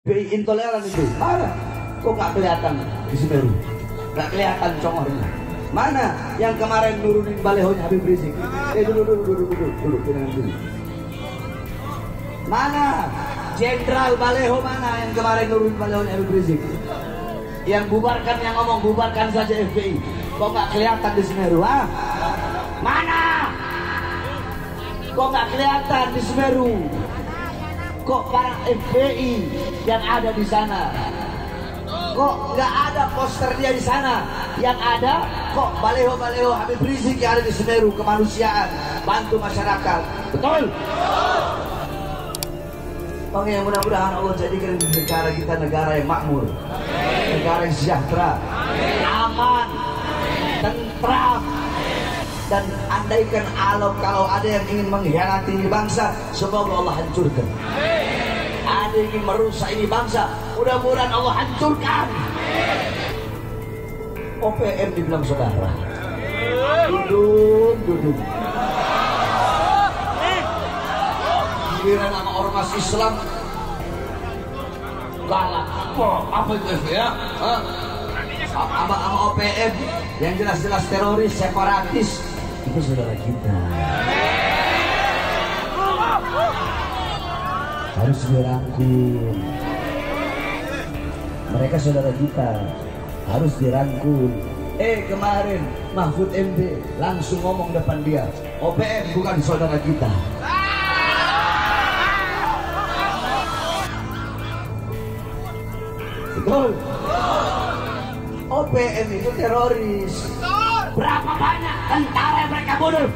BI intoleran itu mana? Kok nggak kelihatan di Semeru? Nggak kelihatan congornya. Mana yang kemarin nurunin balehonya Habib Rizik? Duduk dengan dulu. Mana Jenderal Baleho, mana yang kemarin nurunin balehonya Habib Rizik? Yang bubarkan, yang ngomong bubarkan saja FPI. Kok nggak kelihatan di Semeru? Ah? Mana? Kok nggak kelihatan di Semeru? Kok para FPI yang ada di sana? Kok nggak ada poster dia di sana? Yang ada kok baleho-baleho Habib Rizik yang ada di Semeru, kemanusiaan, bantu masyarakat. Betul? Bang, yang mudah-mudahan Allah jadikan negara kita negara yang makmur, negara yang sejahtera, aman, tentram. Dan andaikan kalau ada yang ingin mengkhianati ini bangsa, semoga Allah hancurkan. Ada yang ingin merusak ini bangsa, mudah-mudahan Allah hancurkan. OPM dibilang saudara. Duduk. Giliran sama ormas Islam galak. Apa itu ya? Sama OPM yang jelas-jelas teroris, separatis, itu saudara kita. Harus dirangkul. Mereka saudara kita, harus dirangkul. Kemarin Mahfud MD langsung ngomong depan dia, OPM bukan saudara kita. Betul. OPM itu teroris. Berapa banyak tentara yang mereka bunuh?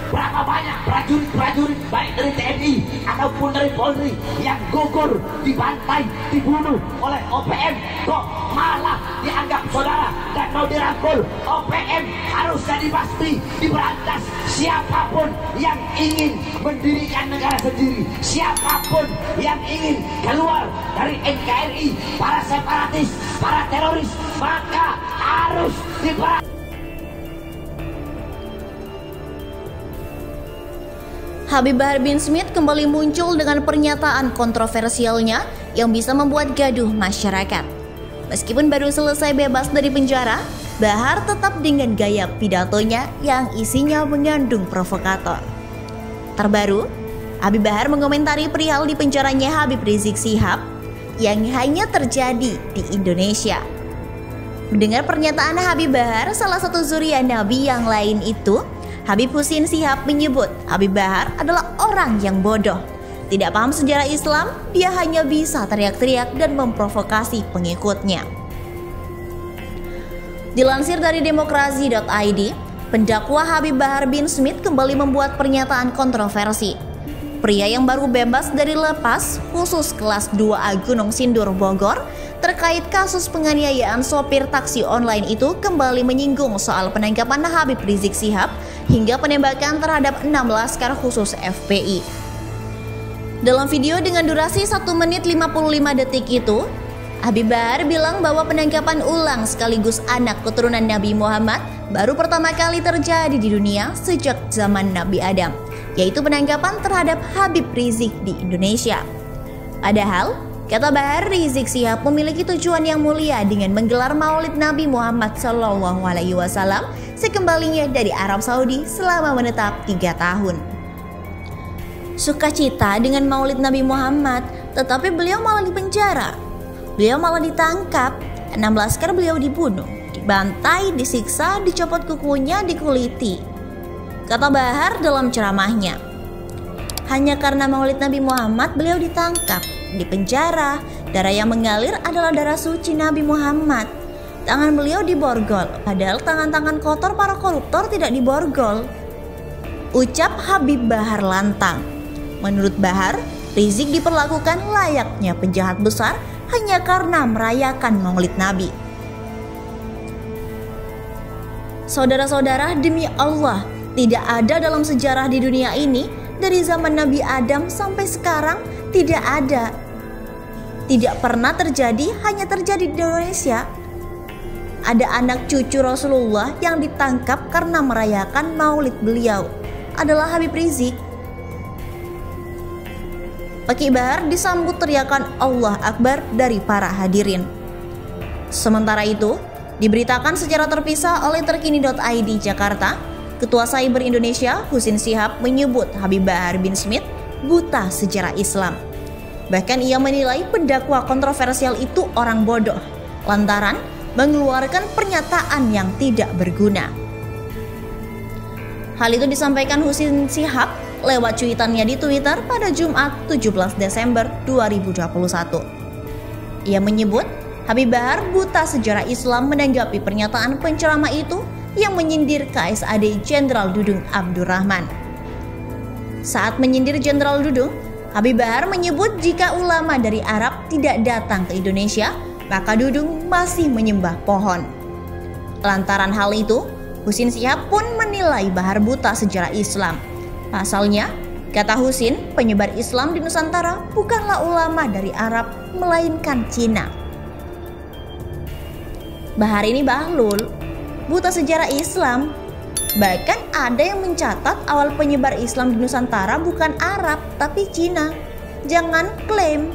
Berapa banyak prajurit-prajurit baik dari TNI ataupun dari Polri yang gugur, dibantai, dibunuh oleh OPM? Kok malah dianggap saudara dan mau dirangkul? OPM harus dibasmi, diberantas. Siapapun yang ingin mendirikan negara sendiri, siapapun yang ingin keluar dari NKRI, para separatis, para teroris, maka harus diberantas. Habib Bahar bin Smith kembali muncul dengan pernyataan kontroversialnya yang bisa membuat gaduh masyarakat. Meskipun baru selesai bebas dari penjara, Bahar tetap dengan gaya pidatonya yang isinya mengandung provokator. Terbaru, Habib Bahar mengomentari perihal di penjaranya Habib Rizik Syihab yang hanya terjadi di Indonesia. Mendengar pernyataan Habib Bahar, salah satu zuriat Nabi yang lain itu, Habib Husin Syihab menyebut Habib Bahar adalah orang yang bodoh. Tidak paham sejarah Islam, dia hanya bisa teriak-teriak dan memprovokasi pengikutnya. Dilansir dari demokrasi.id, pendakwa Habib Bahar bin Smith kembali membuat pernyataan kontroversi. Pria yang baru bebas dari lapas khusus kelas 2A Gunung Sindur Bogor terkait kasus penganiayaan sopir taksi online itu kembali menyinggung soal penangkapan Habib Rizik Syihab hingga penembakan terhadap 6 laskar khusus FPI. Dalam video dengan durasi 1 menit 55 detik itu, Habib Bahar bilang bahwa penangkapan ulang sekaligus anak keturunan Nabi Muhammad baru pertama kali terjadi di dunia sejak zaman Nabi Adam, yaitu penangkapan terhadap Habib Rizik di Indonesia. Padahal, kata Bahar, Rizik Syihab memiliki tujuan yang mulia dengan menggelar Maulid Nabi Muhammad SAW sekembalinya dari Arab Saudi selama menetap 3 tahun. Sukacita dengan Maulid Nabi Muhammad, tetapi beliau malah dipenjara. Beliau malah ditangkap, 6 laskar beliau dibunuh, dibantai, disiksa, dicopot kukunya, dikuliti. Kata Bahar dalam ceramahnya, hanya karena Maulid Nabi Muhammad beliau ditangkap, dipenjara. Darah yang mengalir adalah darah suci Nabi Muhammad. Tangan beliau diborgol, padahal tangan-tangan kotor para koruptor tidak diborgol. Ucap Habib Bahar lantang. Menurut Bahar, Rizik diperlakukan layaknya penjahat besar hanya karena merayakan Maulid Nabi. Saudara-saudara, demi Allah, tidak ada dalam sejarah di dunia ini dari zaman Nabi Adam sampai sekarang, tidak ada. Tidak pernah terjadi, hanya terjadi di Indonesia. Ada anak cucu Rasulullah yang ditangkap karena merayakan maulid beliau, adalah Habib Rizik. Peki Bahar disambut teriakan Allah Akbar dari para hadirin. Sementara itu, diberitakan secara terpisah oleh terkini.id Jakarta, Ketua Cyber Indonesia Husin Shihab menyebut Habib Bahar bin Smith buta sejarah Islam. Bahkan ia menilai pendakwa kontroversial itu orang bodoh lantaran mengeluarkan pernyataan yang tidak berguna. Hal itu disampaikan Husin Shihab lewat cuitannya di Twitter pada Jumat 17 Desember 2021. Ia menyebut Habib Bahar buta sejarah Islam menanggapi pernyataan penceramah itu yang menyindir KSAD Jenderal Dudung Abdurrahman. Saat menyindir Jenderal Dudung, Habib Bahar menyebut jika ulama dari Arab tidak datang ke Indonesia, maka Dudung masih menyembah pohon. Lantaran hal itu, Husin Shihab pun menilai Bahar buta sejarah Islam. Pasalnya, kata Husin, penyebar Islam di Nusantara bukanlah ulama dari Arab, melainkan Cina. Bahar ini bahlul, buta sejarah Islam. Bahkan ada yang mencatat awal penyebar Islam di Nusantara bukan Arab, tapi Cina. Jangan klaim.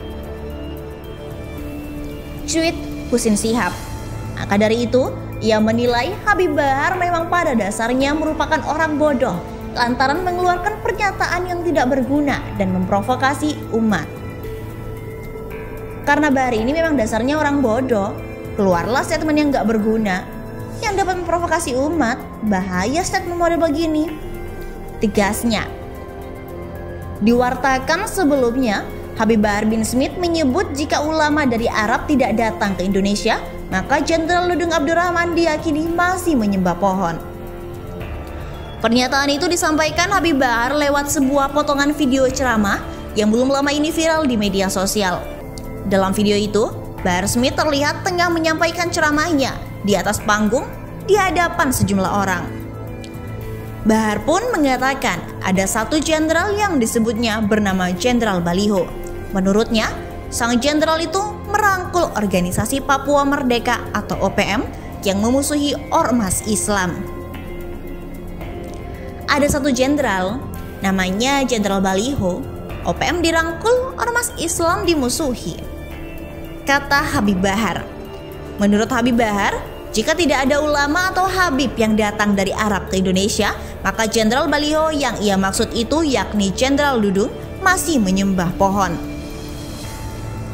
Tweet Husin Shihab. Maka dari itu, ia menilai Habib Bahar memang pada dasarnya merupakan orang bodoh lantaran mengeluarkan pernyataan yang tidak berguna dan memprovokasi umat. Karena Bahar ini memang dasarnya orang bodoh, keluarlah statement yang gak berguna yang dapat memprovokasi umat. Bahaya statement model begini, tegasnya. Diwartakan sebelumnya, Habib Bahar bin Smith menyebut jika ulama dari Arab tidak datang ke Indonesia, maka Jenderal Dudung Abdurrahman diyakini masih menyembah pohon. Pernyataan itu disampaikan Habib Bahar lewat sebuah potongan video ceramah yang belum lama ini viral di media sosial. Dalam video itu, Bahar Smith terlihat tengah menyampaikan ceramahnya di atas panggung di hadapan sejumlah orang. Bahar pun mengatakan ada satu jenderal yang disebutnya bernama Jenderal Baliho. Menurutnya, sang jenderal itu merangkul organisasi Papua Merdeka atau OPM yang memusuhi ormas Islam. Ada satu jenderal, namanya Jenderal Baliho, OPM dirangkul, ormas Islam dimusuhi, kata Habib Bahar. Menurut Habib Bahar, jika tidak ada ulama atau Habib yang datang dari Arab ke Indonesia, maka Jenderal Baliho yang ia maksud itu yakni Jenderal Dudung masih menyembah pohon.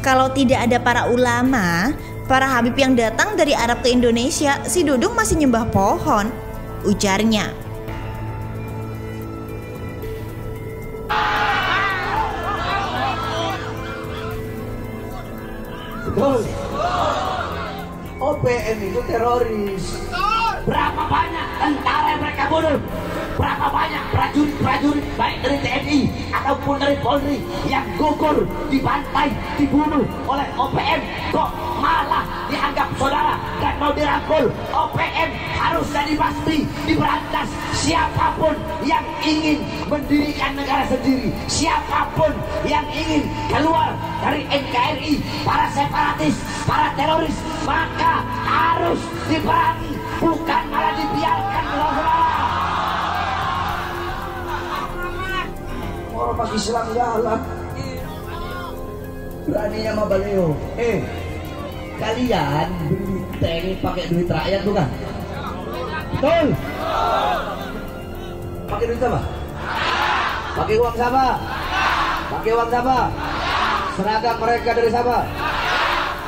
Kalau tidak ada para ulama, para Habib yang datang dari Arab ke Indonesia, si Dudung masih nyembah pohon, ujarnya. Betul. OPM itu teroris. Berapa banyak tentara yang mereka bunuh? Berapa banyak prajurit-prajurit baik dari TNI ataupun dari Polri yang gugur, dibantai, dibunuh oleh OPM, kok malah dianggap saudara dan mau dirangkul? OPM harus dibasmi, diberantas. Siapapun yang ingin mendirikan negara sendiri, siapapun yang ingin keluar dari NKRI, para separatis, para teroris, maka harus diperangi, bukan malah dibiarkan. Ormas Islam galak, beraninya sama Baliho. Kalian beli tank pakai duit rakyat bukan? Betul. Pakai duit apa? Pakai uang siapa? Pakai uang siapa? Seragam mereka dari siapa?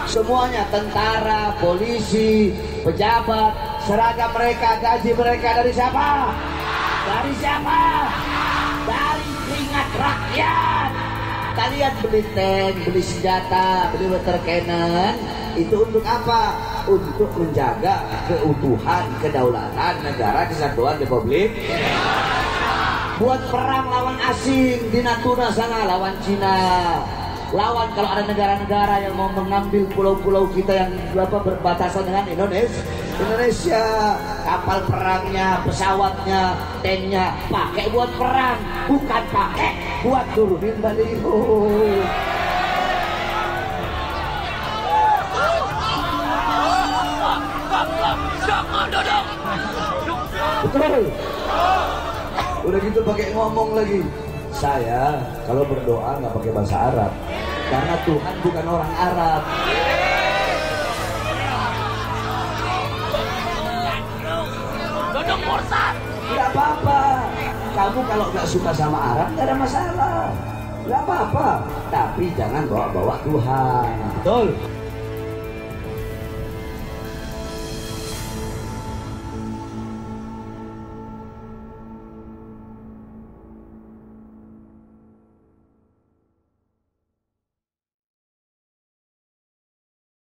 Semuanya tentara, polisi, pejabat, seragam mereka, gaji mereka dari siapa? Dari siapa? Dari keringat rakyat. Kalian beli tank, beli senjata, beli water cannon, itu untuk apa? Untuk menjaga keutuhan, kedaulatan negara kesatuan Republik. Buat perang lawan asing di Natuna sana, lawan Cina. Lawan kalau ada negara-negara yang mau mengambil pulau-pulau kita yang berbatasan dengan Indonesia, kapal perangnya, pesawatnya, tanknya pakai buat perang, bukan pakai buat turunin Baliho. Betul. Udah gitu pakai ngomong lagi. Saya kalau berdoa nggak pakai bahasa Arab, karena Tuhan bukan orang Arab. Dodong murtad. Nggak apa-apa. Kamu kalau nggak suka sama Arab nggak ada masalah. Nggak apa-apa. Tapi jangan bawa-bawa Tuhan. Betul.